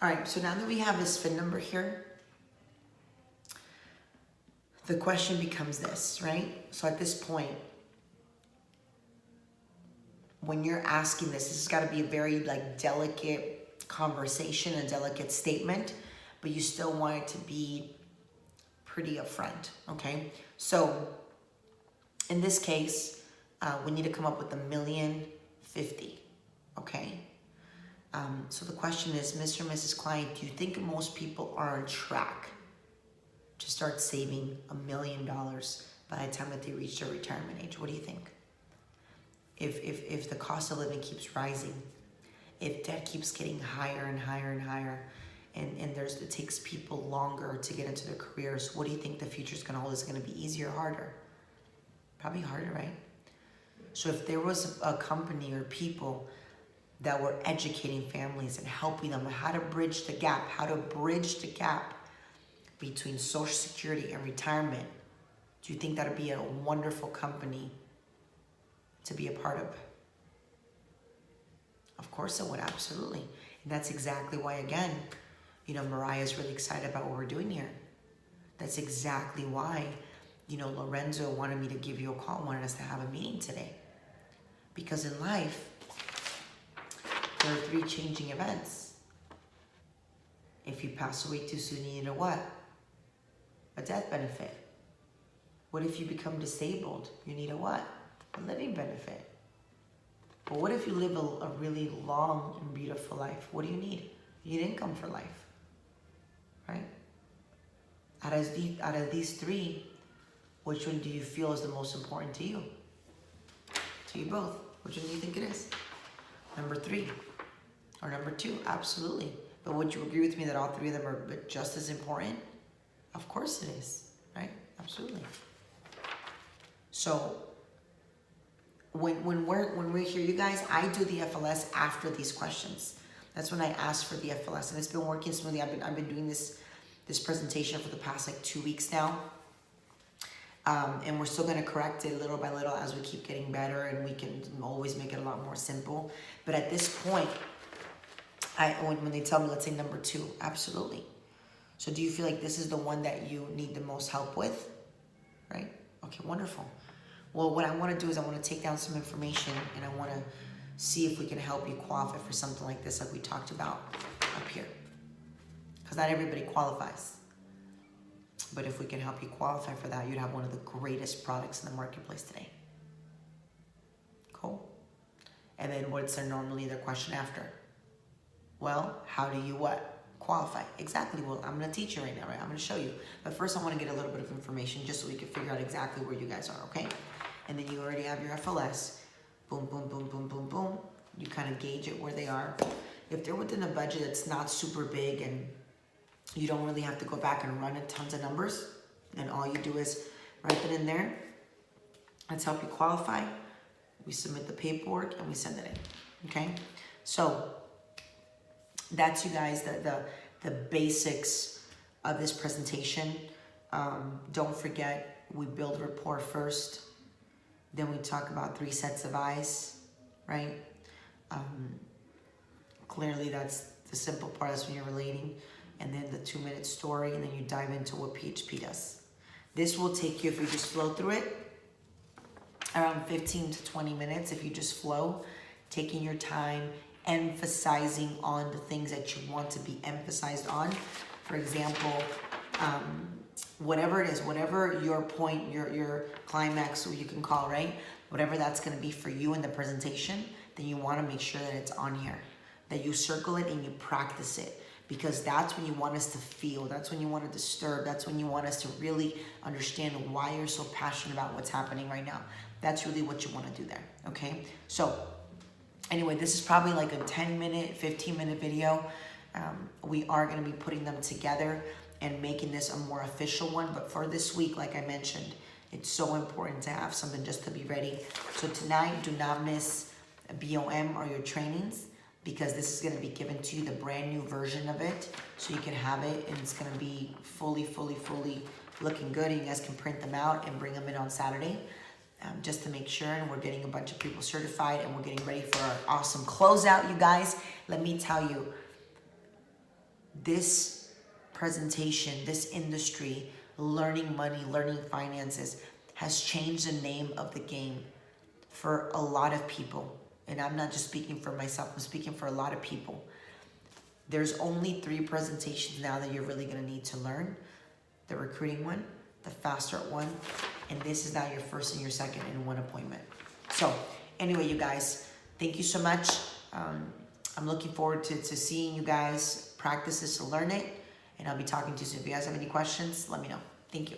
All right, so now that we have his FIN number here, the question becomes this, right? So at this point, when you're asking this has got to be a very like delicate conversation, a delicate statement, but you still want it to be pretty upfront, okay? So in this case, we need to come up with $1,050,000, okay? So the question is, Mr. and Mrs. Client, do you think most people are on track to start saving $1 million by the time that they reach their retirement age? What do you think? If the cost of living keeps rising, if debt keeps getting higher and higher and higher, and it takes people longer to get into their careers, what do you think the future is going to hold? Is it going to be easier or harder? Probably harder, right? So if there was a company or people that were educating families and helping them how to bridge the gap, between Social Security and retirement, do you think that would be a wonderful company to be a part of? Of course it would, absolutely. And that's exactly why, again, Mariah is really excited about what we're doing here. That's exactly why, Lorenzo wanted me to give you a call, wanted us to have a meeting today. Because in life, there are 3 changing events. If you pass away too soon, you need a what? A death benefit. What if you become disabled? You need a what? A living benefit. But what if you live a really long and beautiful life? What do you need? You need income for life, right? Out of these 3, which one do you feel is the most important to you? To you both. Which one do you think it is? Number 3 or number 2? Absolutely. But would you agree with me that all 3 of them are just as important? Of course it is, right? Absolutely. So when we're here, you guys, I do the FLS after these questions. That's when I ask for the FLS, and it's been working smoothly. I've been doing this presentation for the past like 2 weeks now, and we're still going to correct it little by little as we keep getting better, and we can always make it a lot more simple. But at this point, when they tell me, let's say number 2, absolutely. So do you feel like this is the one that you need the most help with? Right? Okay, wonderful. Well, what I want to do is I want to take down some information, and I want to see if we can help you qualify for something like this, like we talked about up here. Because not everybody qualifies. But if we can help you qualify for that, you'd have one of the greatest products in the marketplace today. Cool. And then what's normally their question after? Well, how do you what? Qualify. Exactly. Well, I'm going to teach you right now, right? I'm going to show you. But first, I want to get a little bit of information just so we can figure out exactly where you guys are, okay? And then you already have your FLS. Boom, boom, boom, boom, boom, boom. You kind of gauge it where they are. If they're within a budget that's not super big and you don't really have to go back and run tons of numbers, then all you do is write it in there. Let's help you qualify. We submit the paperwork and we send it in, okay? So that's, you guys, the basics of this presentation. Don't forget, we build rapport first. Then we talk about 3 sets of eyes, right? Clearly, that's the simple part. That's when you're relating. And then the 2-minute story, and then you dive into what PHP does. This will take you, if you just flow through it, around 15 to 20 minutes. If you just flow, taking your time, emphasizing on the things that you want to be emphasized on. For example, whatever it is, whatever your point, your climax, or you can call, right? Whatever that's going to be for you in the presentation, then you want to make sure that it's on here, that you circle it and you practice it, because that's when you want us to feel, that's when you want to disturb, that's when you want us to really understand why you're so passionate about what's happening right now. That's really what you want to do there, okay? So anyway, this is probably like a 10-minute, 15-minute video. We are going to be putting them together and making this a more official one. But for this week, like I mentioned, it's so important to have something just to be ready. So tonight, do not miss BOM or your trainings, because this is going to be given to you, the brand new version of it. So you can have it, and it's going to be fully looking good. And you guys can print them out and bring them in on Saturday. Just to make sure, and we're getting a bunch of people certified, and we're getting ready for our awesome closeout, you guys. Let me tell you, this presentation, this industry, learning money, learning finances, has changed the name of the game for a lot of people. And I'm not just speaking for myself, I'm speaking for a lot of people. There's only 3 presentations now that you're really gonna need to learn. The recruiting one, the Fast Start one, and this is now your first and your second in one appointment. So anyway, you guys, thank you so much. I'm looking forward to seeing you guys practice this to learn it, and I'll be talking to you soon. If you guys have any questions, let me know. Thank you.